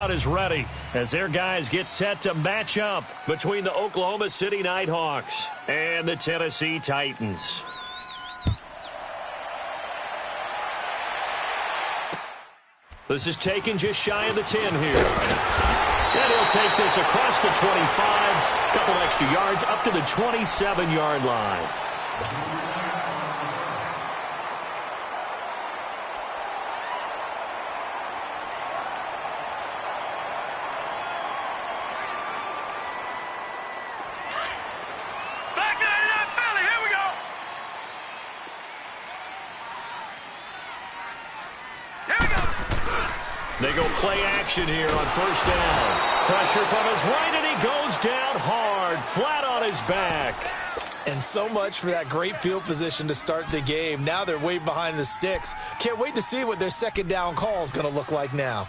Is ready as their guys get set to match up between the Oklahoma City Nighthawks and the Tennessee Titans. This is taken just shy of the 10 here. And he'll take this across the 25, a couple extra yards up to the 27-yard line. They go play action here on first down. Pressure from his right, and he goes down hard, flat on his back. And so much for that great field position to start the game. Now they're way behind the sticks. Can't wait to see what their second down call is going to look like now.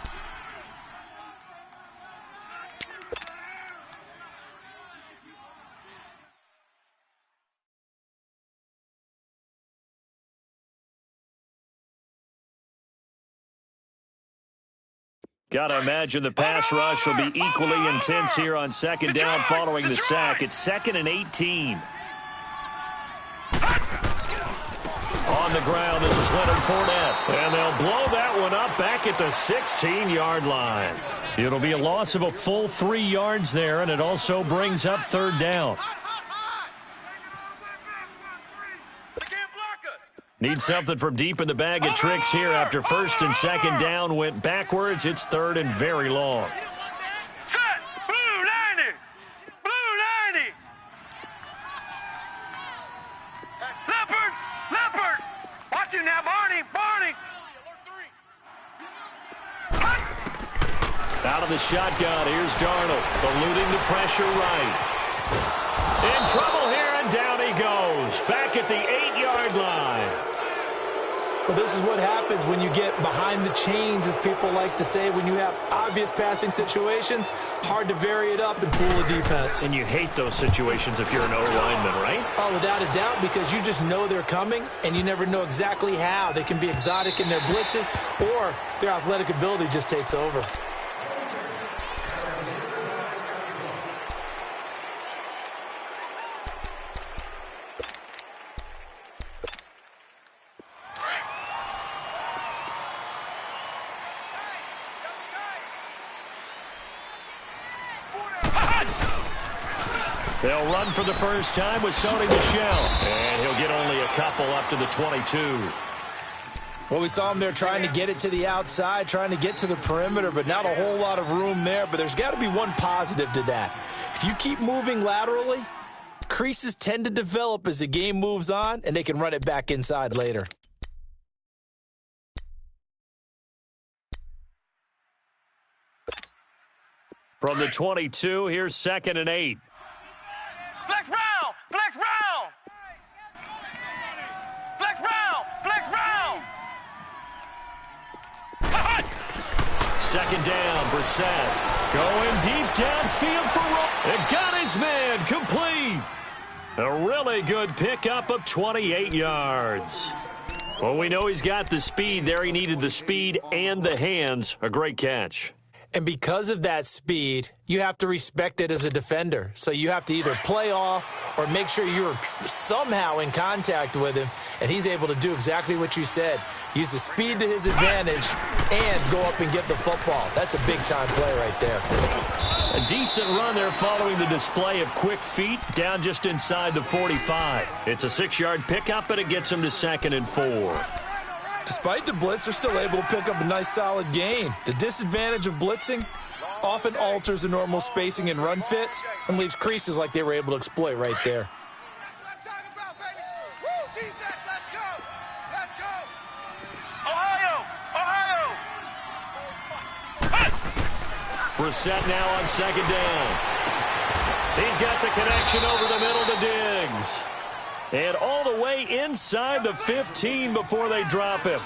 Got to imagine the pass rush will be equally intense here on second down following the sack. It's 2nd and 18. On the ground, this is Leonard Fournette. And they'll blow that one up back at the 16-yard line. It'll be a loss of a full 3 yards there, and it also brings up third down. Need something from deep in the bag of tricks here after first and second down went backwards. It's third and very long. Set! Blue 90! Blue 90! Leopard! Leopard! Watch him now, Barney! Barney! Out of the shotgun, here's Darnold, eluding the pressure right. In trouble here, and down he goes. Back at the 8-yard line. Well, this is what happens when you get behind the chains, as people like to say. When you have obvious passing situations, hard to vary it up and fool a defense. And you hate those situations if you're an O-lineman, right? Oh, without a doubt, because you just know they're coming, and you never know exactly how. They can be exotic in their blitzes, or their athletic ability just takes over. They'll run for the first time with Sony Michel. And he'll get only a couple up to the 22. Well, we saw him there trying to get it to the outside, trying to get to the perimeter, but not a whole lot of room there. But there's got to be one positive to that. If you keep moving laterally, creases tend to develop as the game moves on, and they can run it back inside later. From the 22, here's 2nd and 8. Flex round! Flex round! Flex round! Flex round! Second down, Brissett. Going deep downfield for Roll. It got his man complete. A really good pickup of 28 yards. Well, we know he's got the speed there. He needed the speed and the hands. A great catch. And because of that speed, you have to respect it as a defender. So you have to either play off or make sure you're somehow in contact with him, and he's able to do exactly what you said. Use the speed to his advantage and go up and get the football. That's a big-time play right there. A decent run there following the display of quick feet down just inside the 45. It's a 6-yard pickup, and it gets him to 2nd and 4. Despite the blitz, they're still able to pick up a nice, solid gain. The disadvantage of blitzing often alters the normal spacing and run fits and leaves creases like they were able to exploit right there. Ohio! Ohio! Brissett now on 2nd down. He's got the connection over the middle to Diggs. And all the way inside the 15 before they drop him.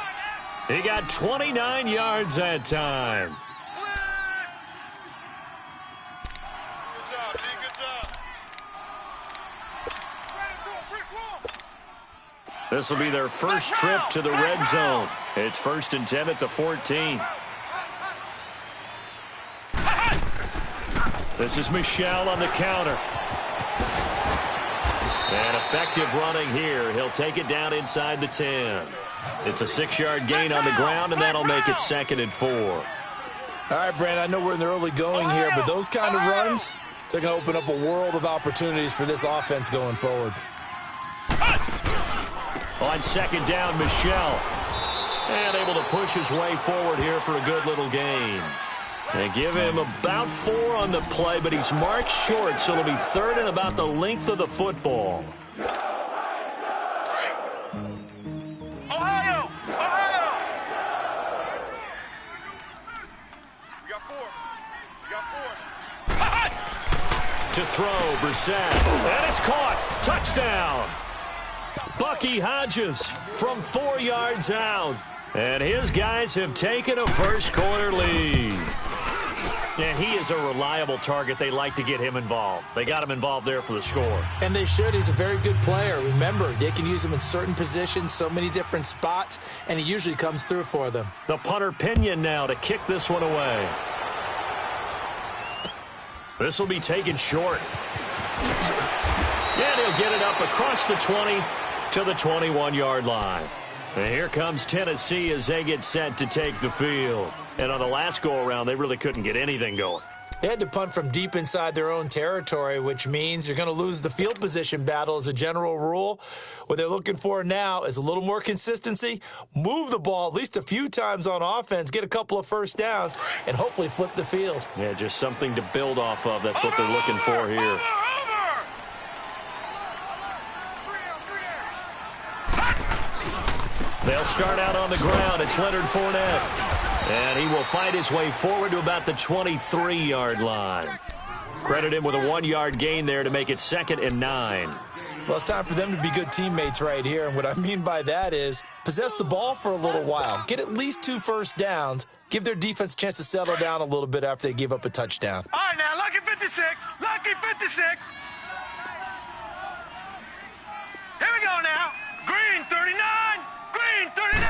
He got 29 yards that time. This will be their first trip to the red zone. It's 1st and 10 at the 14. This is Michel on the counter. And effective running here. He'll take it down inside the 10. It's a 6-yard gain on the ground, and that'll make it 2nd and 4. All right, Brandon, I know we're in the early going here, but those kind of runs, they're going to open up a world of opportunities for this offense going forward. On 2nd down, Michel. And able to push his way forward here for a good little gain. They give him about 4 on the play, but he's marked short, so it'll be 3rd and about the length of the football. Ohio! Ohio! We got 4. We got 4. To throw, Brissett. And it's caught. Touchdown. Bucky Hodges from 4 yards out. And his guys have taken a first-quarter lead. And he is a reliable target. They like to get him involved. They got him involved there for the score. And they should. He's a very good player. Remember, they can use him in certain positions, so many different spots, and he usually comes through for them. The punter Pinion now to kick this one away. This will be taken short. And he'll get it up across the 20 to the 21-yard line. And here comes Tennessee as they get set to take the field. And on the last go-around, they really couldn't get anything going. They had to punt from deep inside their own territory, which means you're going to lose the field position battle as a general rule. What they're looking for now is a little more consistency, move the ball at least a few times on offense, get a couple of first downs, and hopefully flip the field. Yeah, just something to build off of. That's what they're looking for here. They'll start out on the ground. It's Leonard Fournette. And he will find his way forward to about the 23-yard line. Credit him with a 1-yard gain there to make it 2nd and 9. Well, it's time for them to be good teammates right here. And what I mean by that is possess the ball for a little while. Get at least 2 first downs. Give their defense a chance to settle down a little bit after they give up a touchdown. All right, now, lucky 56. Lucky 56. Here we go now. Green 39. Green 39.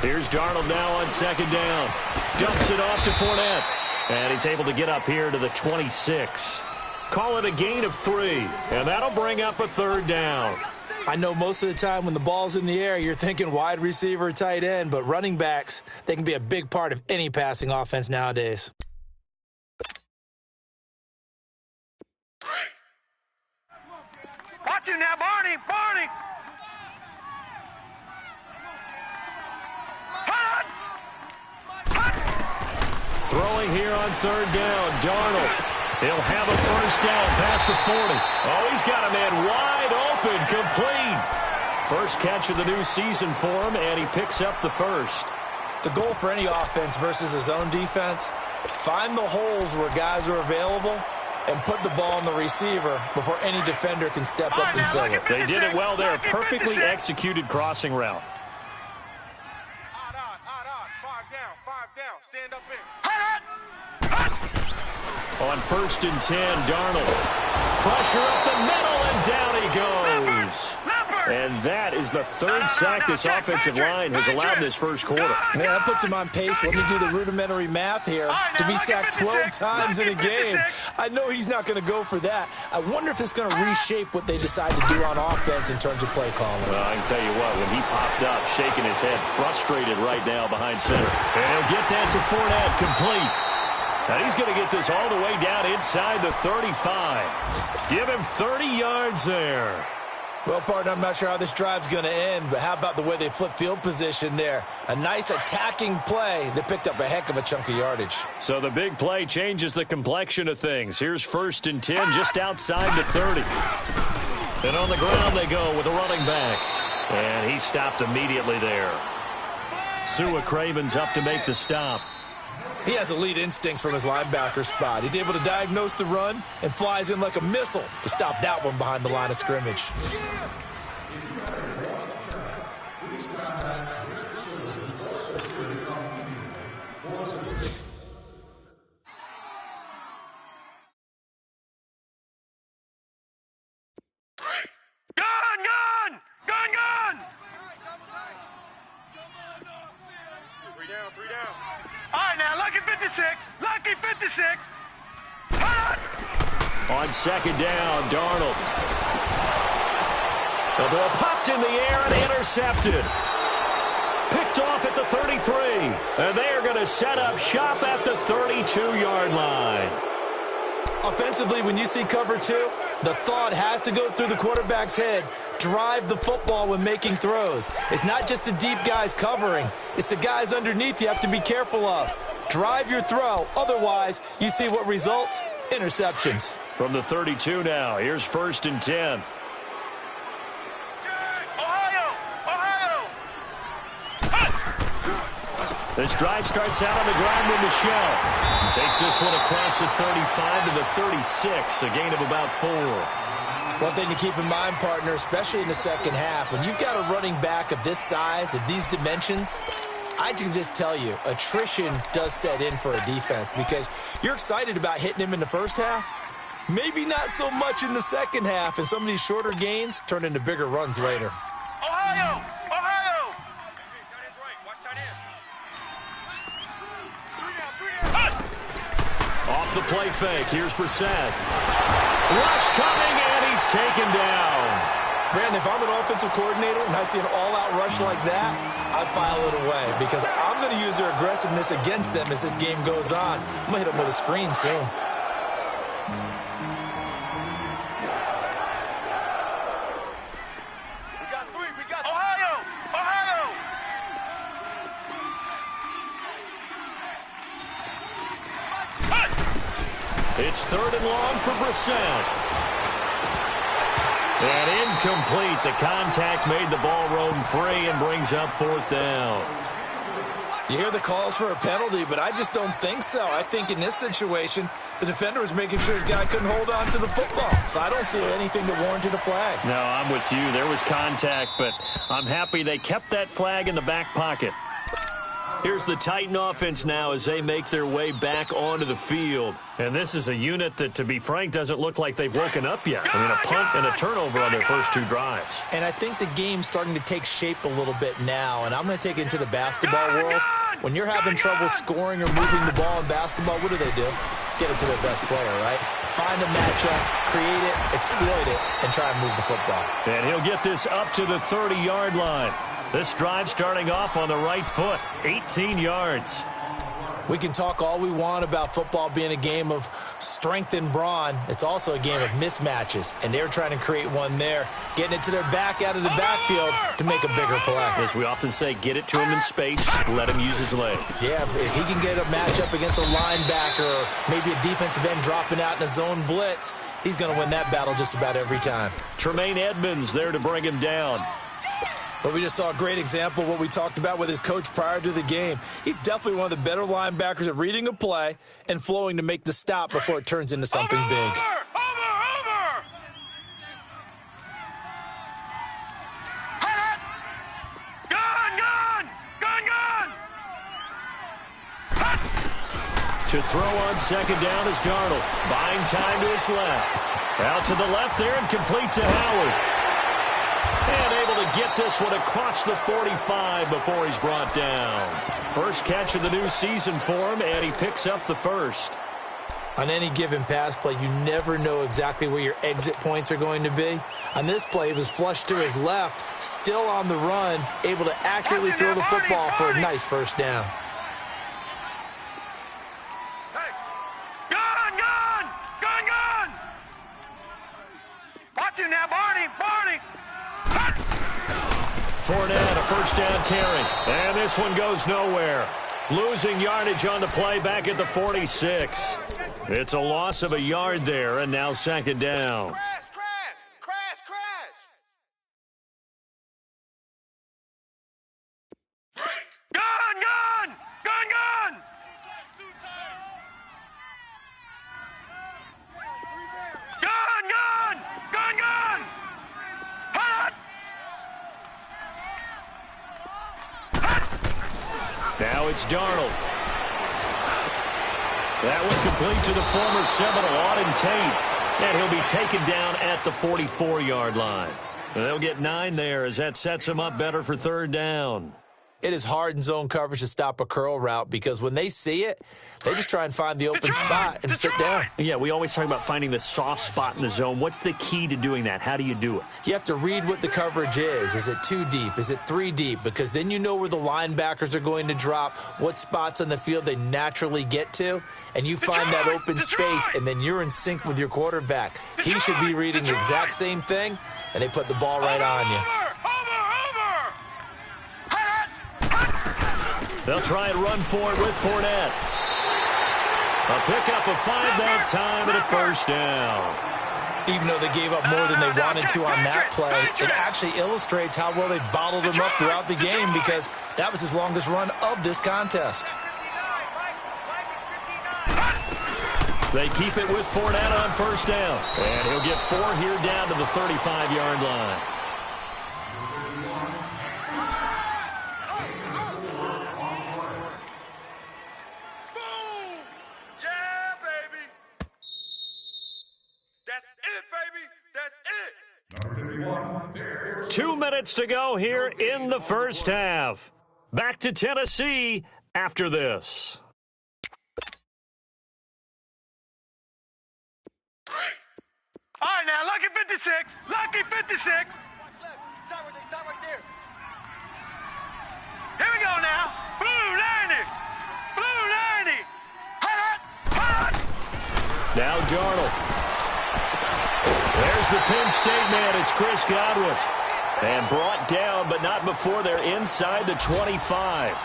Here's Darnold now on 2nd down. Dumps it off to Fournette. And he's able to get up here to the 26. Call it a gain of 3. And that'll bring up a 3rd down. I know most of the time when the ball's in the air, you're thinking wide receiver, tight end, but running backs, they can be a big part of any passing offense nowadays. Watch you now, Barney. Barney. Throwing here on 3rd down, Darnold. He'll have a first down past the 40. Oh, he's got a man wide open, complete. First catch of the new season for him, and he picks up the first. The goal for any offense versus his own defense, find the holes where guys are available and put the ball on the receiver before any defender can step up and fill it. They did it well there. Perfectly executed crossing route. Stand up in. On 1st and 10, Darnold. Pressure up the middle, and down he goes. And that is the 3rd sack this offensive line has allowed in this first quarter. Man, that puts him on pace. Let me do the rudimentary math here. To be sacked 12 times in a game, I know he's not going to go for that. I wonder if it's going to reshape what they decide to do on offense in terms of play calling. Well, I can tell you what, when he popped up, shaking his head, frustrated right now behind center. And he'll get that to Fournette, complete. And he's going to get this all the way down inside the 35. Give him 30 yards there. Well, partner, I'm not sure how this drive's going to end, but how about the way they flip field position there? A nice attacking play that picked up a heck of a chunk of yardage. So the big play changes the complexion of things. Here's 1st and 10 just outside the 30. And on the ground they go with a running back. And he stopped immediately there. Sua Craven's up to make the stop. He has elite instincts from his linebacker spot. He's able to diagnose the run and flies in like a missile to stop that one behind the line of scrimmage. Gun! Gun! Gun! 3 down. All right, now, lucky 56. Lucky 56. On second down, Darnold. The ball popped in the air and intercepted. Picked off at the 33. And they are going to set up shop at the 32-yard line. Offensively, when you see cover two, the thought has to go through the quarterback's head. Drive the football when making throws. It's not just the deep guys covering. It's the guys underneath you have to be careful of. Drive your throw. Otherwise, you see what results? Interceptions. From the 32 now, here's 1st and 10. This drive starts out on the ground with Michelle. Takes this one across the 35 to the 36, a gain of about 4. One thing to keep in mind, partner, especially in the second half, when you've got a running back of this size, of these dimensions, I can just tell you, attrition does set in for a defense because you're excited about hitting him in the first half. Maybe not so much in the second half, and some of these shorter gains turn into bigger runs later. Ohio! Off the play fake, here's Brissett. Rush coming, and he's taken down. Brandon, if I'm an offensive coordinator and I see an all-out rush like that, I file it away because I'm going to use their aggressiveness against them as this game goes on. I'm going to hit them with a screen soon. We got 3, we got Ohio! It's 3rd and long for Brissett. And incomplete. The contact made the ball roam free and brings up 4th down. You hear the calls for a penalty, but I just don't think so. I think in this situation, the defender was making sure his guy couldn't hold on to the football. So I don't see anything that warranted a flag. No, I'm with you. There was contact, but I'm happy they kept that flag in the back pocket. Here's the Titan offense now as they make their way back onto the field. And this is a unit that, to be frank, doesn't look like they've woken up yet. I mean, a punt and a turnover on their first 2 drives. And I think the game's starting to take shape a little bit now. And I'm going to take it into the basketball world. When you're having trouble scoring or moving the ball in basketball, what do? Get it to their best player, right? Find a matchup, create it, exploit it, and try and move the football. And he'll get this up to the 30-yard line. This drive starting off on the right foot, 18 yards. We can talk all we want about football being a game of strength and brawn. It's also a game of mismatches, and they're trying to create one there, getting it to their back out of the backfield to make a bigger play. As we often say, get it to him in space, let him use his leg. Yeah, if he can get a matchup against a linebacker or maybe a defensive end dropping out in a zone blitz, he's going to win that battle just about every time. Tremaine Edmonds there to bring him down. But we just saw a great example of what we talked about with his coach prior to the game. He's definitely one of the better linebackers at reading a play and flowing to make the stop before it turns into something big. Over! Gun! To throw on second down is Darnold. Buying time to his left. Out to the left there and complete to Howard. And able to get this one across the 45 before he's brought down. First catch of the new season for him, and he picks up the first. On any given pass play, you never know exactly where your exit points are going to be. On this play, it was flushed to his left, still on the run, able to accurately throw the football for a nice first down. Hey! Gun! Watch him now, Barney! Fournette, a first down carry. And this one goes nowhere. Losing yardage on the play back at the 46. It's a loss of a yard there, and now second down. Crash! Gun! Hot! Now it's Darnold. That one complete to the former Seminole, Auden Tate. And he'll be taken down at the 44-yard line. They'll get 9 there as that sets him up better for third down. It is hard in zone coverage to stop a curl route because when they see it, they just try and find the open spot and sit down. Yeah, we always talk about finding the soft spot in the zone. What's the key to doing that? How do you do it? You have to read what the coverage is. Is it 2 deep? Is it 3 deep? Because then you know where the linebackers are going to drop, what spots on the field they naturally get to, and you find that open space, and then you're in sync with your quarterback. He should be reading the exact same thing, and they put the ball right on you. They'll try and run for it with Fournette. A pickup of 5 that time and a first down. Even though they gave up more than they wanted to on that play, it actually illustrates how well they bottled him up throughout the game because that was his longest run of this contest. They keep it with Fournette on first down. And he'll get 4 here down to the 35-yard line. Boom! Yeah, baby! That's it, baby! That's it! 2 minutes to go here in the first half. Back to Tennessee after this. All right, now, lucky 56. Lucky 56. Stop right there. Here we go now. Blue 90. Blue 90. Hot. Now Darnold. There's the Penn State man. It's Chris Godwin. And brought down, but not before they're inside the 25.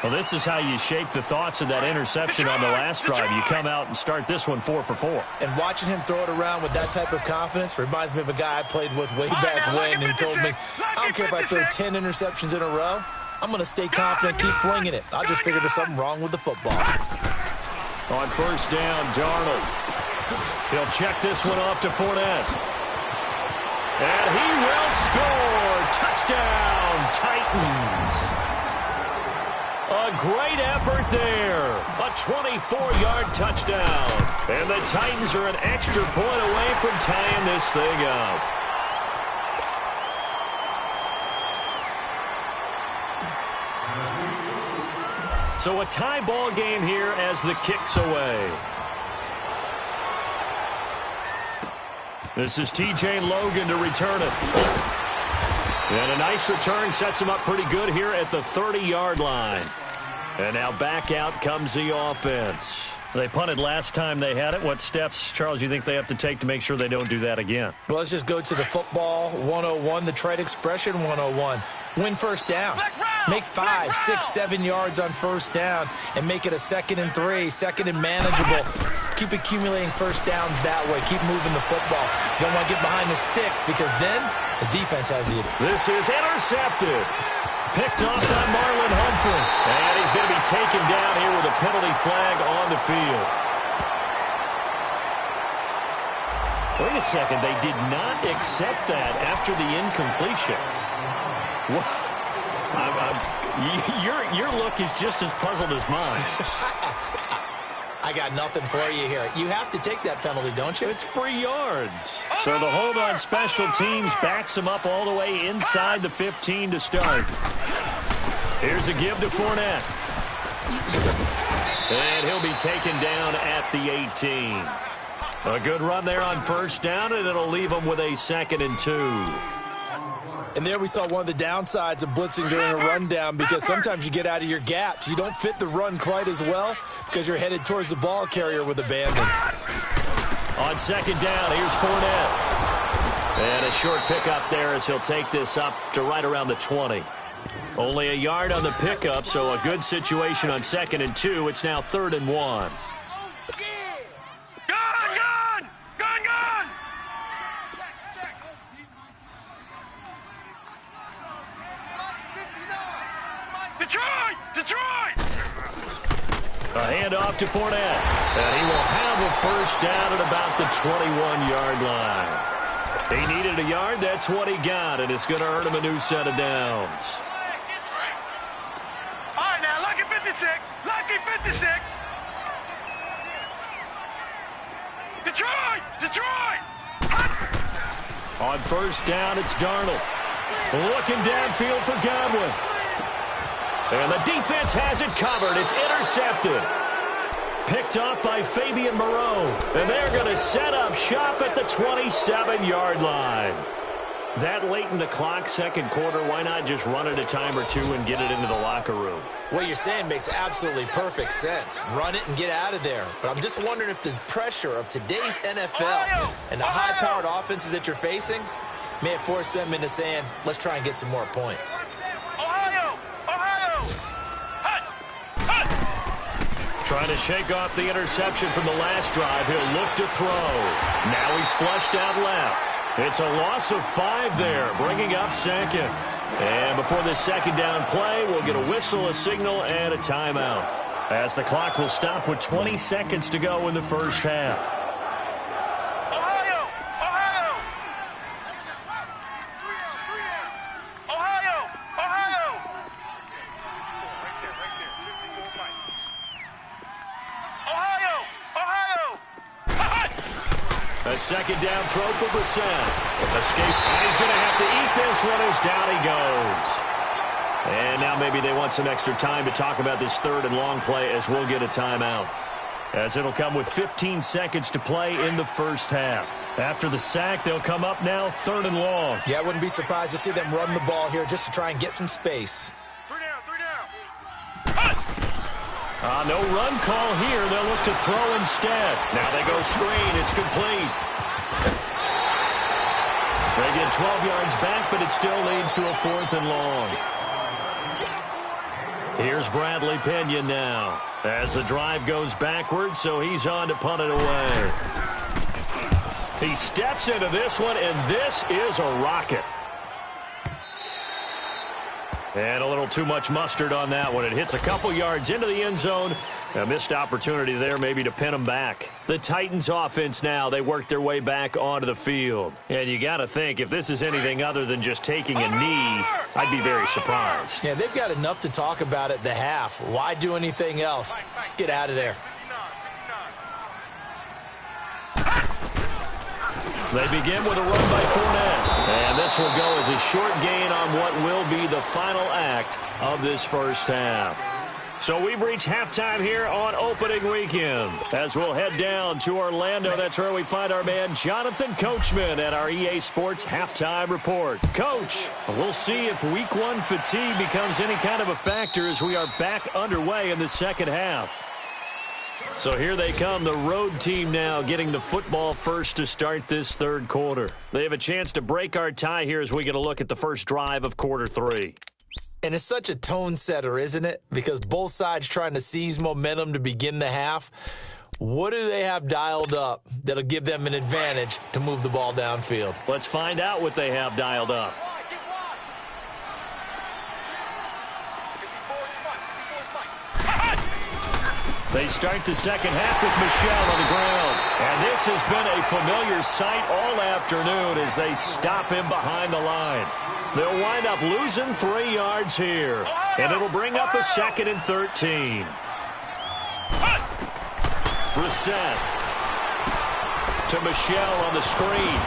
Well, this is how you shake the thoughts of that interception on the last drive. You come out and start this one 4 for 4. And watching him throw it around with that type of confidence reminds me of a guy I played with way back when who told me, I don't care if I throw 10 interceptions in a row. I'm going to stay confident, keep flinging it. I just figured there's something wrong with the football. On first down, Darnold. He'll check this one off to Fournette. And he will score. Touchdown, Titans. A great effort there. A 24-yard touchdown. And the Titans are an extra point away from tying this thing up. So a tie ball game here as the kick's away. This is TJ Logan to return it. And a nice return sets him up pretty good here at the 30-yard line. And now back out comes the offense. They punted last time they had it. What steps, Charles, you think they have to take to make sure they don't do that again? Well, let's just go to the football 101, the trade expression 101. Win first down. Make 5, 6, 7 yards on first down and make it a 2nd and 3, 2nd and manageable. Keep accumulating first downs that way. Keep moving the football. You don't want to get behind the sticks because then the defense has you. This is intercepted. Picked off by Marlon Humphrey. And he's going to be taken down here with a penalty flag on the field. Wait a second. They did not accept that after the incompletion. Your look is just as puzzled as mine. I got nothing for you here. You have to take that penalty, don't you? It's free yards. So the hold on special teams backs him up all the way inside the 15 to start. Here's a give to Fournette. And he'll be taken down at the 18. A good run there on first down, and it'll leave him with a 2nd and 2. And there we saw one of the downsides of blitzing during a rundown because sometimes you get out of your gaps. You don't fit the run quite as well because you're headed towards the ball carrier with abandon. On second down, here's Fournette. And a short pickup there as he'll take this up to right around the 20. Only a yard on the pickup, so a good situation on 2nd and 2. It's now 3rd and 1. Detroit! A handoff to Fournette. And he will have a first down at about the 21-yard line. He needed a yard. That's what he got, and it's going to earn him a new set of downs. All right, now, lucky 56. Lucky 56. Detroit! On first down, it's Darnold. Looking downfield for Godwin. And the defense has it covered. It's intercepted. Picked off by Fabian Moreau. And they're going to set up shop at the 27-yard line. That late in the clock, second quarter, why not just run it a time or two and get it into the locker room? What you're saying makes absolutely perfect sense. Run it and get out of there. But I'm just wondering if the pressure of today's NFL and the high-powered offenses that you're facing may have forced them into saying, let's try and get some more points. Trying to shake off the interception from the last drive. He'll look to throw. Now he's flushed out left. It's a loss of 5 there, bringing up second. And before this second down play, we'll get a whistle, a signal, and a timeout, as the clock will stop with 20 seconds to go in the first half. A second down throw for Brissett. Escape, and he's going to have to eat this one as down he goes. And now maybe they want some extra time to talk about this third and long play, as we'll get a timeout, as it'll come with 15 seconds to play in the first half. After the sack, they'll come up now third and long. Yeah, I wouldn't be surprised to see them run the ball here just to try and get some space. No run call here. They'll look to throw instead. Now they go screen. It's complete. They get 12 yards back, but it still leads to a 4th and long. Here's Bradley Pinion now, as the drive goes backwards, so he's on to punt it away. He steps into this one, and this is a rocket. And a little too much mustard on that one. It hits a couple yards into the end zone. A missed opportunity there maybe to pin them back. The Titans offense now, they work their way back onto the field. And you got to think, if this is anything other than just taking a knee, I'd be very surprised. Yeah, they've got enough to talk about at the half. Why do anything else? Just get out of there. They begin with a run by Fournette. And this will go as a short gain on what will be the final act of this first half. So we've reached halftime here on opening weekend. As we'll head down to Orlando, that's where we find our man Jonathan Coachman at our EA Sports Halftime Report. Coach, we'll see if Week 1 fatigue becomes any kind of a factor as we are back underway in the second half. So here they come, the road team now getting the football first to start this third quarter. They have a chance to break our tie here as we get a look at the first drive of quarter 3. And it's such a tone setter, isn't it? Because both sides trying to seize momentum to begin the half. What do they have dialed up that'll give them an advantage to move the ball downfield? Let's find out what they have dialed up. They start the second half with Michel on the ground. And this has been a familiar sight all afternoon as they stop him behind the line. They'll wind up losing 3 yards here. And it'll bring up a 2nd and 13. Brissett to Michel on the screen.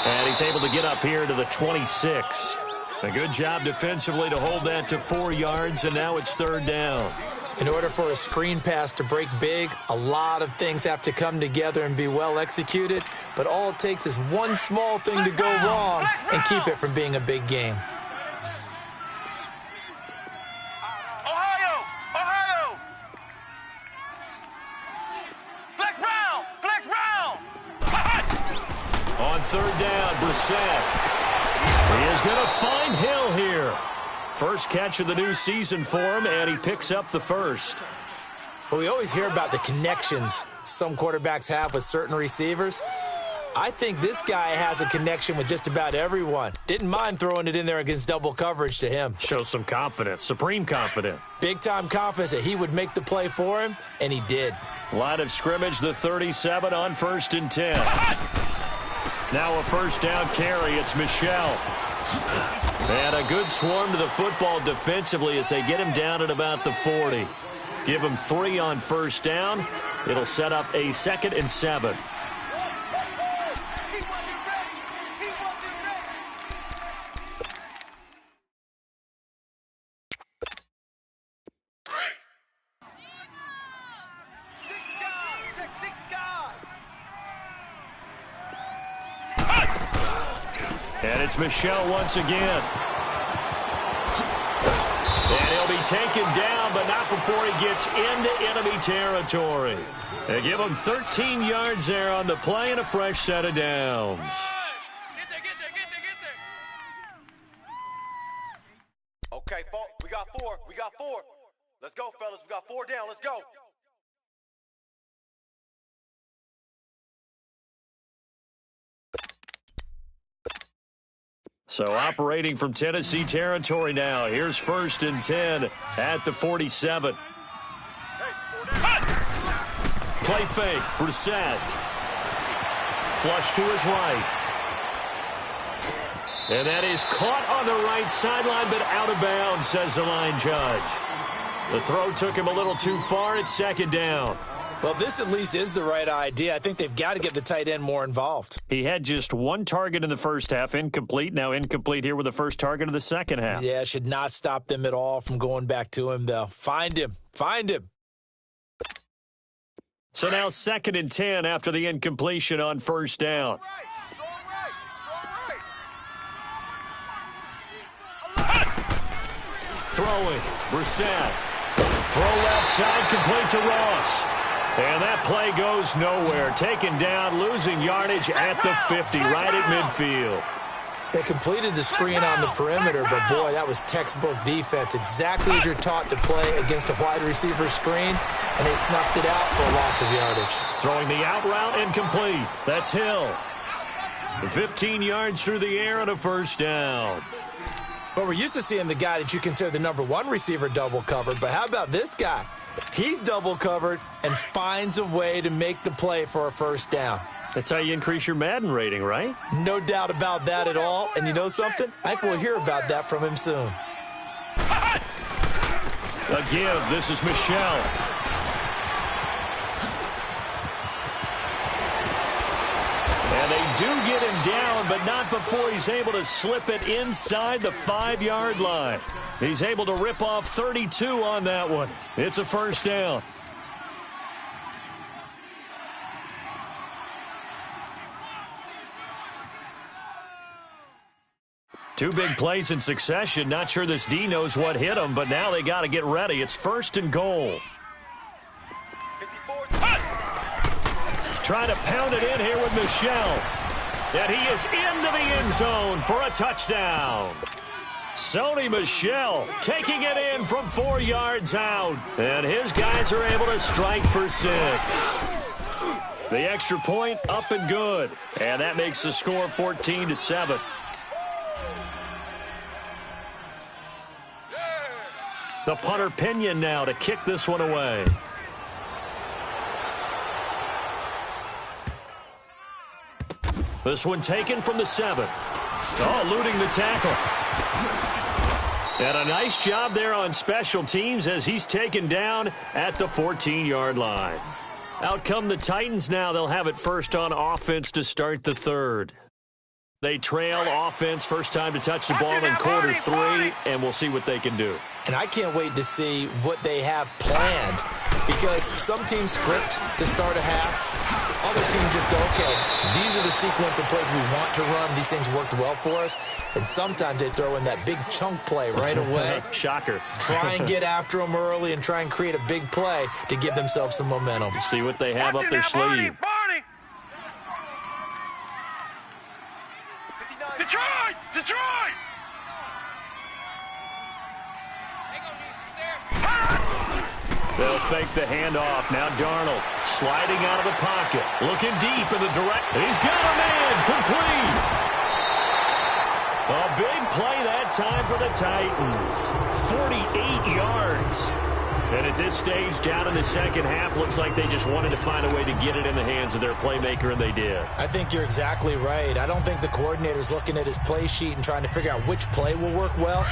And he's able to get up here to the 26. A good job defensively to hold that to 4 yards, and now it's third down. In order for a screen pass to break big, a lot of things have to come together and be well executed, but all it takes is one small thing to go wrong and keep it from being a big game. Ohio! Flex round! On third down, Brissett. He is going to find Hill here. First catch of the new season for him, and he picks up the first. Well, we always hear about the connections some quarterbacks have with certain receivers. I think this guy has a connection with just about everyone. Didn't mind throwing it in there against double coverage to him. Shows some confidence, supreme confidence. Big-time confidence that he would make the play for him, and he did. Line of scrimmage, the 37 on 1st and 10. Now a first down carry. It's Michel. And a good swarm to the football defensively as they get him down at about the 40. Give him 3 on first down. It'll set up a 2nd and 7. And it's Michel once again. And he'll be taken down, but not before he gets into enemy territory. They give him 13 yards there on the play and a fresh set of downs. Get there. Okay, folks, we got four. Let's go, fellas. We got 4 down. Let's go. So operating from Tennessee territory now. Here's 1st and 10 at the 47. Play fake. Brissett. Flush to his right. And that is caught on the right sideline, but out of bounds, says the line judge. The throw took him a little too far. It's 2nd down. Well, this at least is the right idea. I think they've got to get the tight end more involved. He had just 1 target in the first half, incomplete. Now incomplete here with the first target of the second half. Yeah, should not stop them at all from going back to him, though. Find him. So now 2nd and 10 after the incompletion on 1st down. Throwing. Brissett. Throw left side, complete to Ross. And that play goes nowhere. Taken down, losing yardage at the 50, right at midfield. They completed the screen on the perimeter, but boy, that was textbook defense. Exactly as you're taught to play against a wide receiver screen, and they snuffed it out for a loss of yardage. Throwing the out route incomplete. That's Hill. 15 yards through the air and a 1st down. Well, we're used to seeing the guy that you consider the number 1 receiver double covered, but how about this guy? He's double covered and finds a way to make the play for a 1st down. That's how you increase your Madden rating, right? No doubt about that at all. And you know something? I think we'll hear about that from him soon. A give. This is Michel. And they do get him down, but not before he's able to slip it inside the 5-yard line. He's able to rip off 32 on that one. It's a 1st down. Two big plays in succession. Not sure this D knows what hit him, but now they got to get ready. It's 1st and goal. 54. Trying to pound it in here with Michel. And he is into the end zone for a touchdown. Sony Michel taking it in from 4 yards out. And his guys are able to strike for 6. The extra point up and good. And that makes the score 14-7. The punter Pinion now to kick this one away. This one taken from the 7. Oh, eluding the tackle. And a nice job there on special teams as he's taken down at the 14-yard line. Out come the Titans now. They'll have it first on offense to start the 3rd. They trail offense, first time to touch the ball in quarter 3, and we'll see what they can do. And I can't wait to see what they have planned, because some teams script to start a half. Other teams just go, okay, these are the sequence of plays we want to run. These things worked well for us. And sometimes they throw in that big chunk play right away. Shocker. Try and get after them early and try and create a big play to give themselves some momentum. See what they have up their sleeve. Detroit! They'll fake the handoff. Now Darnold sliding out of the pocket. Looking deep in the direct. He's got a man. Complete. A big play that time for the Titans. 48 yards. And at this stage, down in the second half, looks like they just wanted to find a way to get it in the hands of their playmaker, and they did. I think you're exactly right. I don't think the coordinator's looking at his play sheet and trying to figure out which play will work well.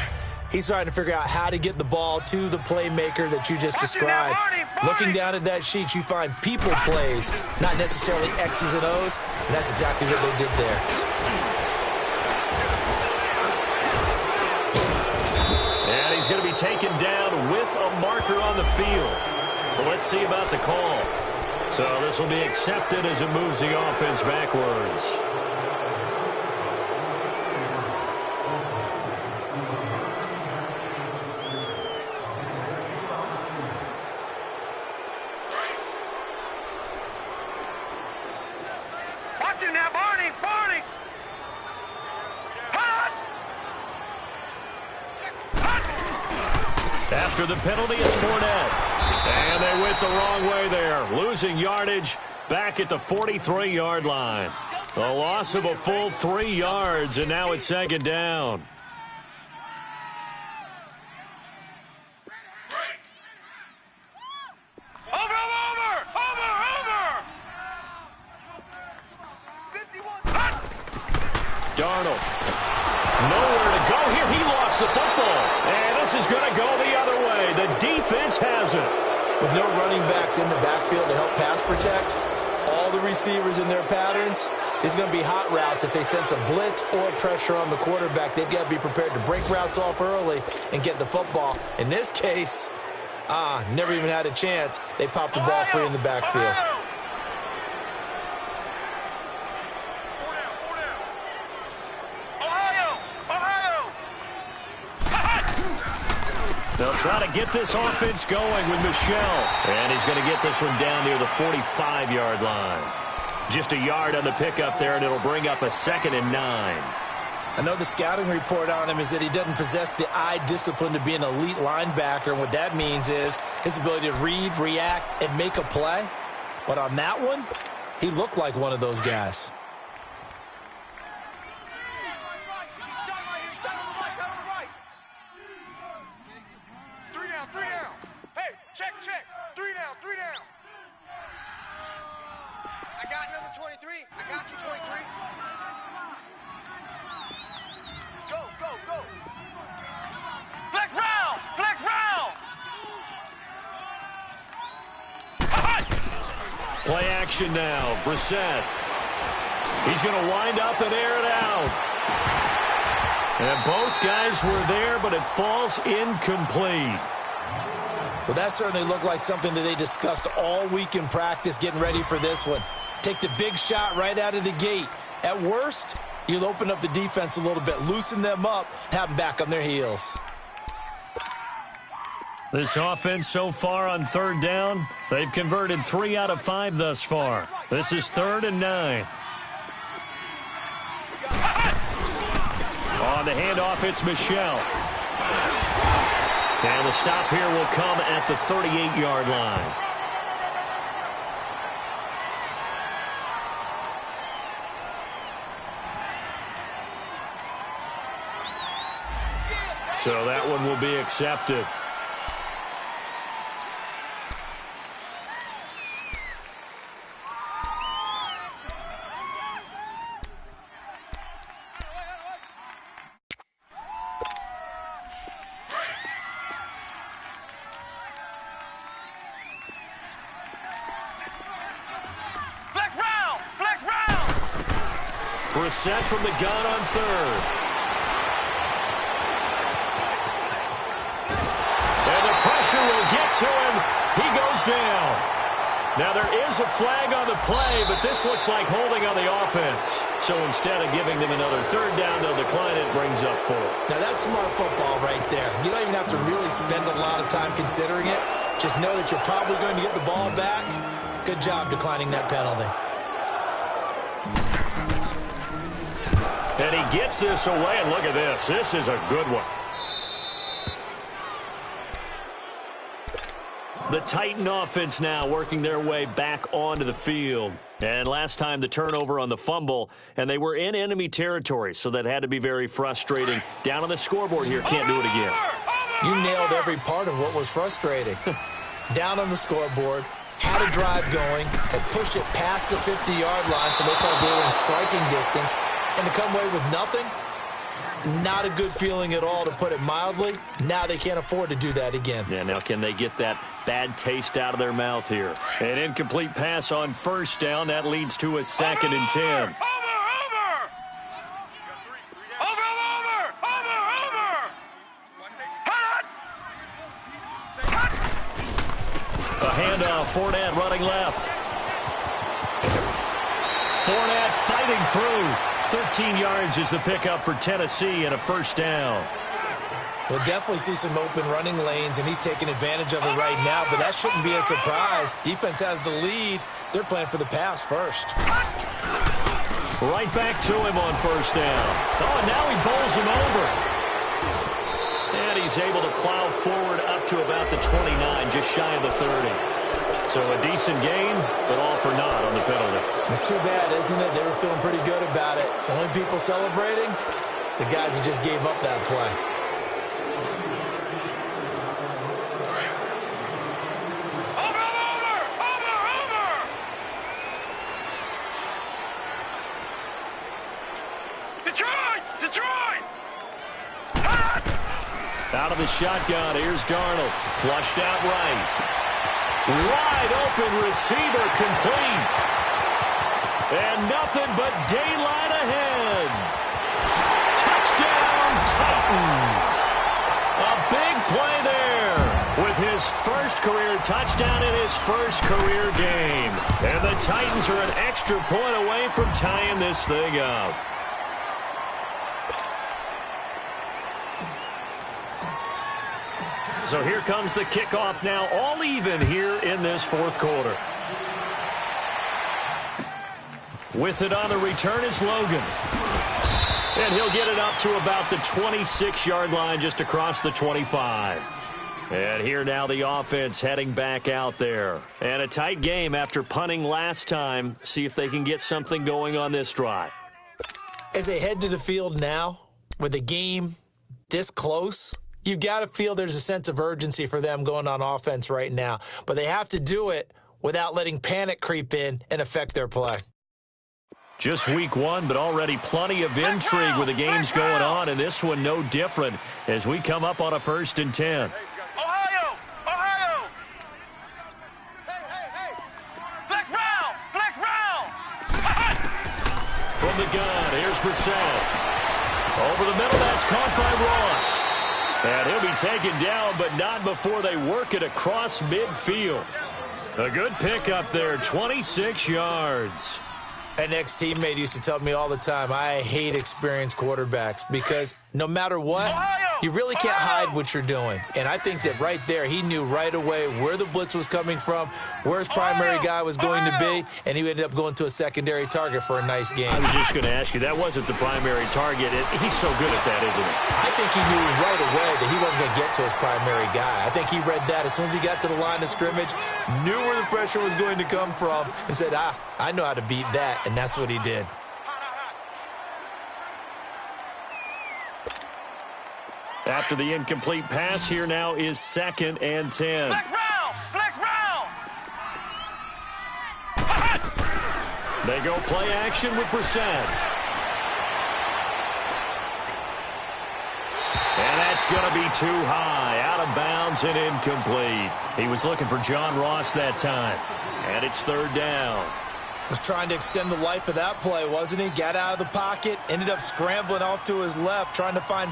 He's trying to figure out how to get the ball to the playmaker that you just described. Looking down at that sheet, you find people plays, not necessarily X's and O's, and that's exactly what they did there. And he's going to be taken down with a marker on the field. So let's see about the call. So this will be accepted as it moves the offense backwards. you now, Barney. Barney. Hut. After the penalty, it's Fournette. And they went the wrong way there, losing yardage back at the 43-yard line. A loss of a full 3 yards, and now it's second down. Over. Darnold. Nowhere to go here. He lost the football. And this is going to go the other way. The defense has it. With no running backs in the backfield to help pass protect, all the receivers in their patterns, it's going to be hot routes. If they sense a blitz or pressure on the quarterback, they've got to be prepared to break routes off early and get the football. In this case, never even had a chance. They popped the ball free in the backfield. They'll try to get this offense going with Michel. And he's going to get this one down near the 45-yard line. Just a yard on the pickup there, and it'll bring up a 2nd and 9. I know the scouting report on him is that he doesn't possess the eye discipline to be an elite linebacker. And what that means is his ability to read, react, and make a play. But on that one, he looked like one of those guys. Check. 3 down. I got number 23. I got you, 23. Go. Flex round. Play action now. Brissett. He's going to wind up and air it out. And both guys were there, but it falls incomplete. Well, that certainly looked like something that they discussed all week in practice getting ready for this one. Take the big shot right out of the gate. At worst, you'll open up the defense a little bit, loosen them up, have them back on their heels. This offense so far on 3rd down, they've converted 3 out of 5 thus far. This is 3rd and 9. On the handoff, it's Michel. And the stop here will come at the 38-yard line. So that one will be accepted. Brissett from the gun on 3rd. And the pressure will get to him. He goes down. Now there is a flag on the play, but this looks like holding on the offense. So instead of giving them another 3rd down, they'll decline it, brings up 4. Now that's smart football right there. You don't even have to really spend a lot of time considering it. Just know that you're probably going to get the ball back. Good job declining that penalty. And he gets this away, and look at this. This is a good one. The Titan offense now working their way back onto the field. And last time the turnover on the fumble, and they were in enemy territory, so that had to be very frustrating. Down on the scoreboard here, can't do it again. You nailed every part of what was frustrating. Down on the scoreboard, had a drive going, had pushed it past the 50-yard line, so they thought they were in striking distance, and to come away with nothing, not a good feeling at all, to put it mildly. Now they can't afford to do that again. Yeah, now can they get that bad taste out of their mouth here? An incomplete pass on 1st down. That leads to a 2nd and 10. A handoff, Fournette running left. Fournette fighting through. 13 yards is the pickup for Tennessee and a 1st down. We'll definitely see some open running lanes, and he's taking advantage of it right now, but that shouldn't be a surprise. Defense has the lead. They're playing for the pass first. Right back to him on first down. Oh, and now he bowls him over. And he's able to plow forward up to about the 29, just shy of the 30. So a decent gain, but all for naught on the penalty. It's too bad, isn't it? They were feeling pretty good about it. The only people celebrating, the guys who just gave up that play. Detroit! Out of the shotgun, here's Darnold. Flushed out right. Wide open receiver, complete. And nothing but daylight ahead. Touchdown, Titans. A big play there with his first career touchdown in his first career game. And the Titans are an extra point away from tying this thing up. So here comes the kickoff now, all even here in this fourth quarter. With it on the return is Logan. And he'll get it up to about the 26-yard line, just across the 25. And here now the offense heading back out there. And a tight game after punting last time. See if they can get something going on this drive. As they head to the field now, with the game this close, you've got to feel there's a sense of urgency for them going on offense right now. But they have to do it without letting panic creep in and affect their play. Just week one, but already plenty of intrigue with the games going on, and this one no different as we come up on a 1st and 10. Ohio! Flex round! From the gun, here's Brissett. Over the middle, that's caught by Ross. And he'll be taken down, but not before they work it across midfield. A good pickup there, 26 yards. An ex-teammate used to tell me all the time, I hate experienced quarterbacks because no matter what, you really can't hide what you're doing. And I think that right there, he knew right away where the blitz was coming from, where his primary guy was going to be, and he ended up going to a secondary target for a nice game. I was just going to ask you, that wasn't the primary target. He's so good at that, isn't he? I think he knew right away that he wasn't going to get to his primary guy. I think he read that as soon as he got to the line of scrimmage, knew where the pressure was going to come from, and said, I know how to beat that, and that's what he did. After the incomplete pass, here now is 2nd and 10. Flex round! They go play action with Brissett. And that's going to be too high, out of bounds and incomplete. He was looking for John Ross that time. And it's 3rd down. Was trying to extend the life of that play, wasn't he? Got out of the pocket, ended up scrambling off to his left, trying to find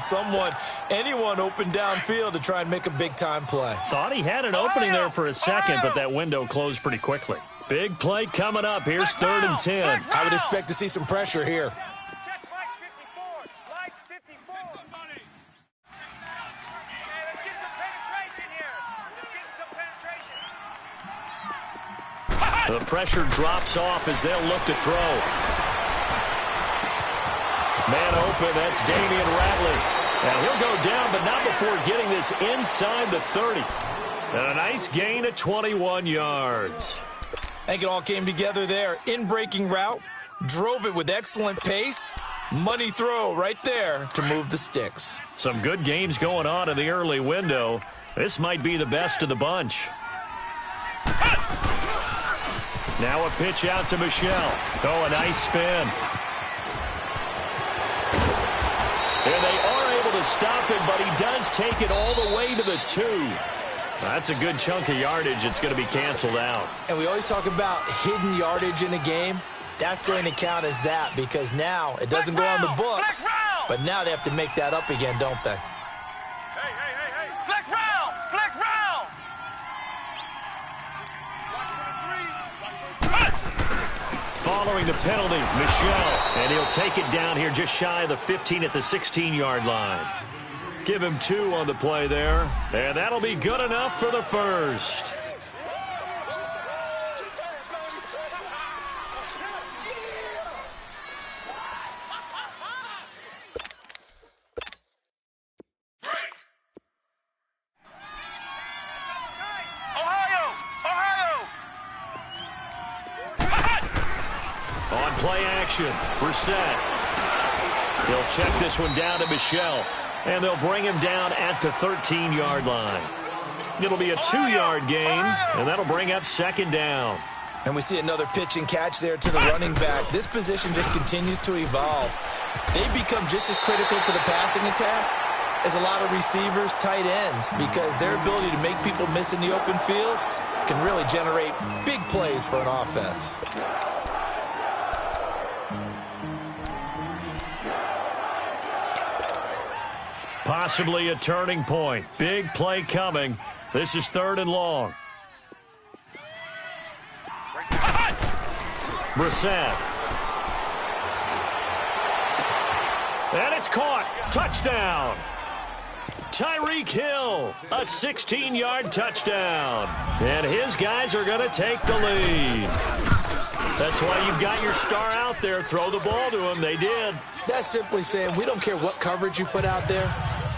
anyone open downfield to try and make a big-time play. Thought he had an opening there for a second, but that window closed pretty quickly. Big play coming up. Here's 3rd and 10. I would expect to see some pressure here. Check Mike 54. Okay, let's get some penetration here. The pressure drops off as they'll look to throw. Man open, that's Damian Ratley. Now he'll go down, but not before getting this inside the 30. And a nice gain of 21 yards. I think it all came together there. In-breaking route, drove it with excellent pace. Money throw right there to move the sticks. Some good games going on in the early window. This might be the best of the bunch. Now a pitch out to Michelle. Oh, a nice spin. And they are able to stop him, but he does take it all the way to the 2. That's a good chunk of yardage. It's going to be canceled out. And we always talk about hidden yardage in a game. That's going to count as that because now it doesn't go on the books, but now they have to make that up again, don't they? Hey. Flex round! Following the penalty, Michelle, and he'll take it down here just shy of the 15 at the 16-yard line. Give him 2 on the play there, and that'll be good enough for the first. On play action, Brissett. He'll check this one down to Michel, and they'll bring him down at the 13-yard line. It'll be a 2-yard gain, and that'll bring up second down. And we see another pitch and catch there to the running back. This position just continues to evolve. They become just as critical to the passing attack as a lot of receivers, tight ends, because their ability to make people miss in the open field can really generate big plays for an offense. Possibly a turning point. Big play coming. This is 3rd and long. Brissett. And it's caught. Touchdown. Tyreek Hill, a 16-yard touchdown. And his guys are going to take the lead. That's why you've got your star out there. Throw the ball to him. They did. That's simply saying we don't care what coverage you put out there.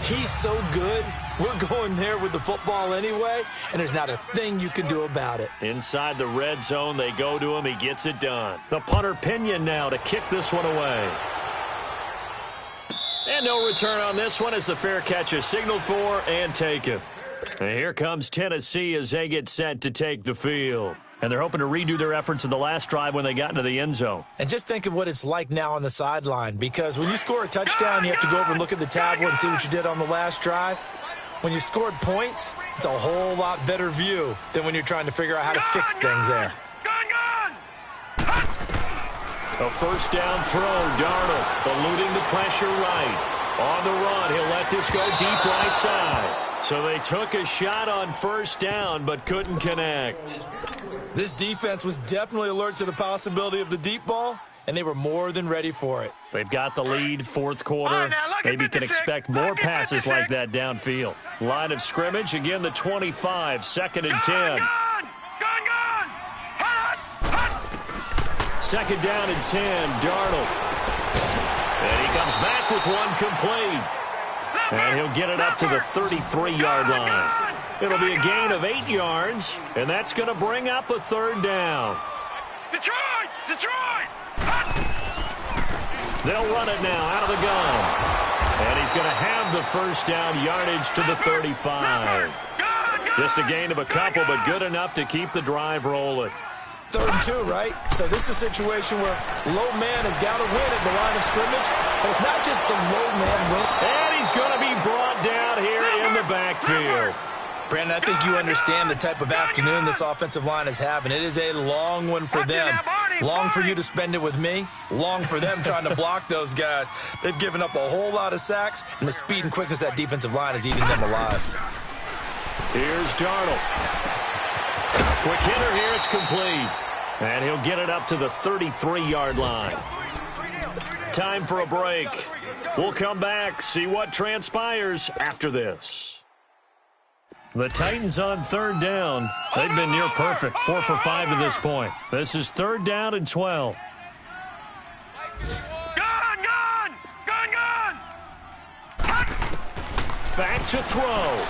He's so good. We're going there with the football anyway, and there's not a thing you can do about it. Inside the red zone, they go to him. He gets it done. The punter Pinion now to kick this one away. And no return on this one as the fair catch is signaled for and taken. And here comes Tennessee as they get set to take the field. And they're hoping to redo their efforts in the last drive when they got into the end zone. And just think of what it's like now on the sideline, because when you score a touchdown, you have to go over and look at the tablet and see what you did on the last drive. When you scored points, it's a whole lot better view than when you're trying to figure out how to fix things there. A first down throw, Darnold eluding the pressure right. On the run, he'll let this go deep right side. So they took a shot on first down but couldn't connect. This defense was definitely alert to the possibility of the deep ball, and they were more than ready for it. They've got the lead, 4th quarter. Maybe can expect more passes like that downfield. Line of scrimmage, again the 25, 2nd and 10. Second down and 10, Darnold. And he comes back with one complete. And he'll get it up to the 33-yard line. It'll be a gain of 8 yards, and that's going to bring up a 3rd down. Detroit! Detroit! They'll run it now out of the gun. And he's going to have the first down yardage to the 35. Just a gain of a couple, but good enough to keep the drive rolling. 3rd and 2, right? So this is a situation where low man has got to win at the line of scrimmage, but it's not just the low man win. And he's going to be brought down here in the backfield. Brandon, I think you understand the type of afternoon this offensive line is having. It is a long one for them. Long for you to spend it with me. Long for them trying to block those guys. They've given up a whole lot of sacks, and the speed and quickness of that defensive line is eating them alive. Here's Darnold. Quick hitter here, it's complete. And he'll get it up to the 33-yard line. Time for a break. We'll come back, see what transpires after this. The Titans on 3rd down. They've been near perfect, 4 for 5 to this point. This is 3rd down and 12. Back to throw.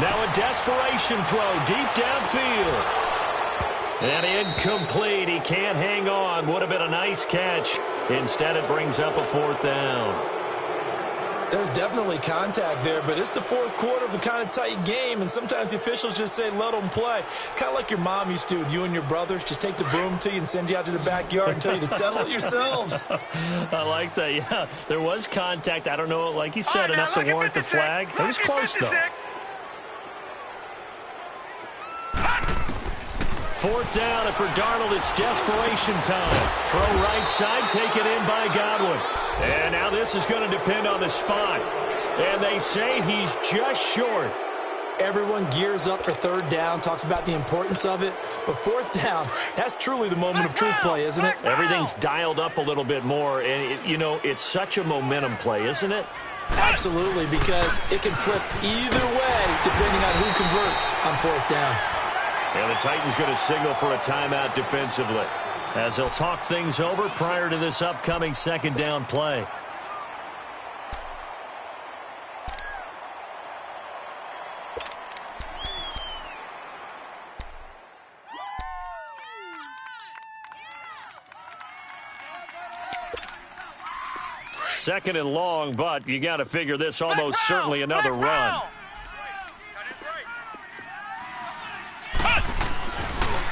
Now a desperation throw deep downfield. And incomplete. He can't hang on. Would have been a nice catch. Instead, it brings up a 4th down. There's definitely contact there, but it's the 4th quarter of a kind of tight game, and sometimes the officials just say, let them play. Kind of like your mom used to with you and your brothers. Just take the broom to you and send you out to the backyard and tell you to settle it yourselves. I like that, yeah. There was contact. I don't know, like you said, enough to warrant the flag. It was close, though. 4th down, and for Darnold, it's desperation time. Throw right side, taken in by Godwin. And now this is going to depend on the spot. And they say he's just short. Everyone gears up for 3rd down, talks about the importance of it. But 4th down, that's truly the moment of truth play, isn't it? Everything's dialed up a little bit more. And, it's such a momentum play, isn't it? Absolutely, because it can flip either way depending on who converts on 4th down. And the Titans going to signal for a timeout defensively as they'll talk things over prior to this upcoming 2nd down play. second and long, but you got to figure this almost certainly another run.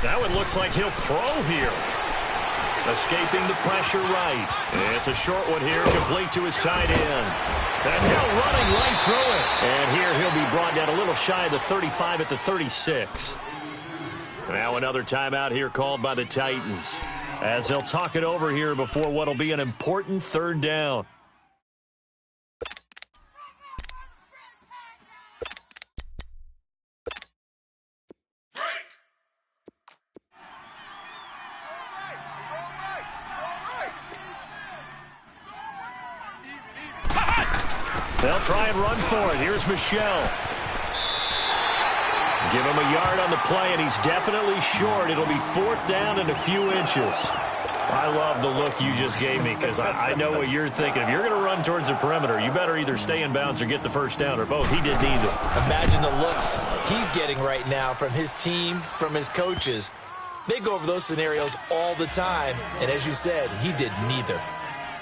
That one looks like he'll throw here. Escaping the pressure right. It's a short one here, complete to his tight end. And now running right through it. And here he'll be brought down a little shy of the 35 at the 36. Now another timeout here called by the Titans, as they'll talk it over here before what'll be an important third down. They'll try and run for it. Here's Michelle. Give him a yard on the play, and he's definitely short. It'll be fourth down and a few inches. I love the look you just gave me, because I know what you're thinking. If you're going to run towards the perimeter, you better either stay in bounds or get the first down, or both. He did neither. Imagine the looks he's getting right now from his team, from his coaches. They go over those scenarios all the time, and as you said, he did neither.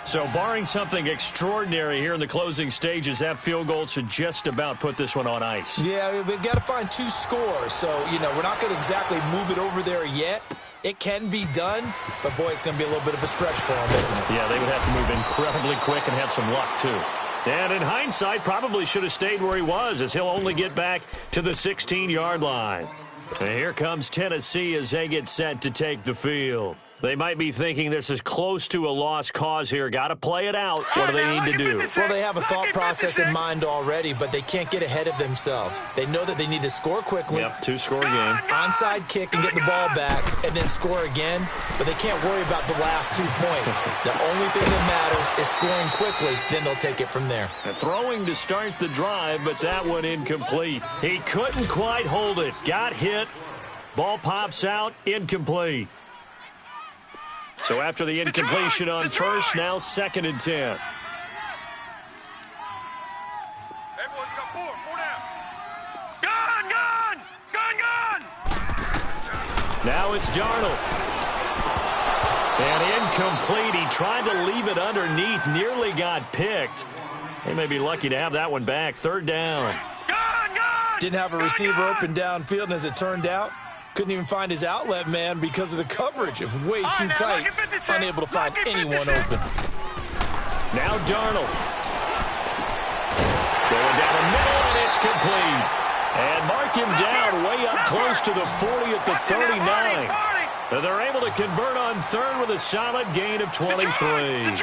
So barring something extraordinary here in the closing stages, that field goal should just about put this one on ice. Yeah, we've got to find 2 scores. So, we're not going to exactly move it over there yet. It can be done, but, boy, it's going to be a little bit of a stretch for them, isn't it? Yeah, they would have to move incredibly quick and have some luck, too. And in hindsight, probably should have stayed where he was, as he'll only get back to the 16-yard line. And here comes Tennessee as they get set to take the field. They might be thinking this is close to a lost cause here. Got to play it out. What do they need to do? Well, they have a thought process in mind already, but they can't get ahead of themselves. They know that they need to score quickly. Yep, 2-score game. Onside kick and get the ball back, and then score again. But they can't worry about the last 2 points. The only thing that matters is scoring quickly. Then they'll take it from there. Throwing to start the drive, but that one incomplete. He couldn't quite hold it. Got hit. Ball pops out. Incomplete. So after the incompletion on first, now 2nd and 10. Hey, boy, you got 4 down. Gone! Now it's Darnold. And incomplete. He tried to leave it underneath, nearly got picked. They may be lucky to have that one back. 3rd down. Didn't have a receiver open downfield, and as it turned out, couldn't even find his outlet man because of the coverage. It was way too tight, unable to find anyone open. Now Darnold. Going down the middle, and it's complete. And mark him down way up close to the 40 at the 39. And they're able to convert on 3rd with a solid gain of 23.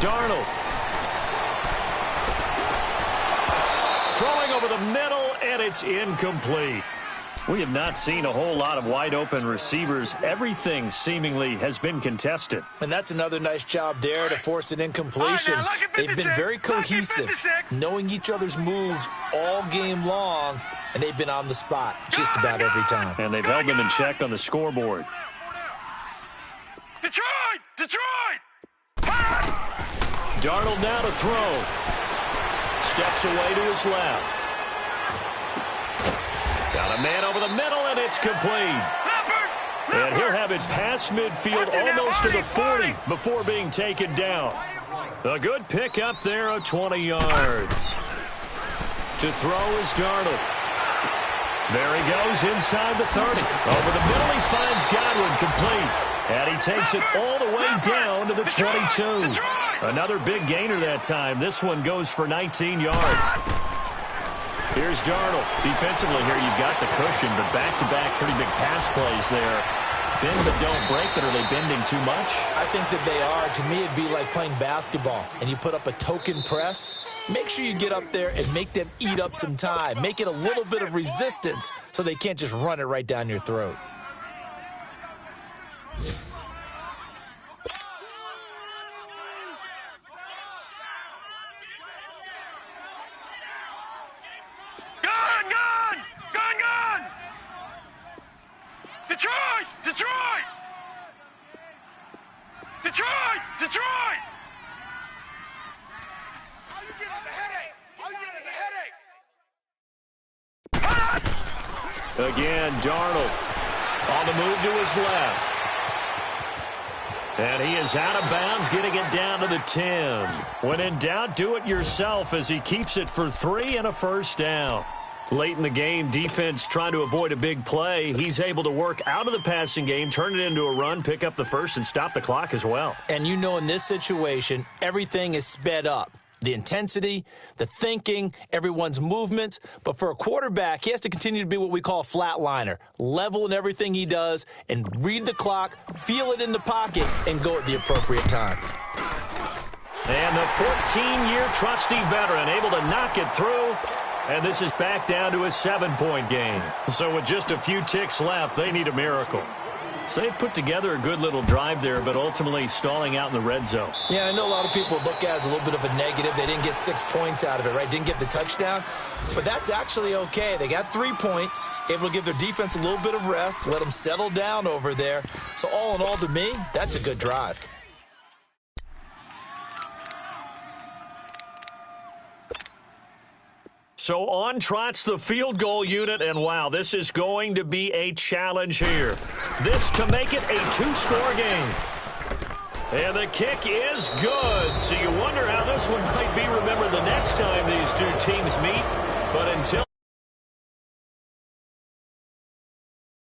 Darnold. Throwing over the middle, and it's incomplete. We have not seen a whole lot of wide-open receivers. Everything seemingly has been contested. And that's another nice job there to force an incompletion. They've been very cohesive, knowing each other's moves all game long, and they've been on the spot just about every time. And they've held them in check on the scoreboard. Detroit! Darnold now to throw. Steps away to his left. Got a man over the middle, and it's complete. And he'll have it past midfield almost to the 40 before being taken down. A good pick up there of 20 yards. To throw is Darnold. There he goes inside the 30. Over the middle, he finds Godwin, complete. And he takes it all the way down to the 22. Another big gainer that time. This one goes for 19 yards. Here's Darnold. Defensively here, you've got the cushion, but back-to-back pretty big pass plays there. Bend but don't break, but are they bending too much? I think that they are. To me, it'd be like playing basketball, and you put up a token press. Make sure you get up there and make them eat up some time. Make it a little bit of resistance so they can't just run it right down your throat. Gone! Detroit! All you get is a headache. Again, Darnold on the move to his left. And he is out of bounds, getting it down to the 10. When in doubt, do it yourself as he keeps it for 3 and a first down. Late in the game, defense trying to avoid a big play. He's able to work out of the passing game, turn it into a run, pick up the first, and stop the clock as well. And you know in this situation, everything is sped up. The intensity, the thinking, everyone's movements. But for a quarterback, he has to continue to be what we call a flatliner. Level in everything he does and read the clock, feel it in the pocket, and go at the appropriate time. And the 14-year trusty veteran able to knock it through. And this is back down to a 7-point game. So with just a few ticks left, they need a miracle. So they put together a good little drive there, but ultimately stalling out in the red zone. Yeah, I know a lot of people look at it as a little bit of a negative. They didn't get 6 points out of it, right? Didn't get the touchdown. But that's actually okay. They got 3 points, able to give their defense a little bit of rest, let them settle down over there. So all in all, to me, that's a good drive. So on trots the field goal unit, and wow, this is going to be a challenge here. This to make it a 2-score game. And the kick is good. So you wonder how this one might be remembered the next time these two teams meet. But until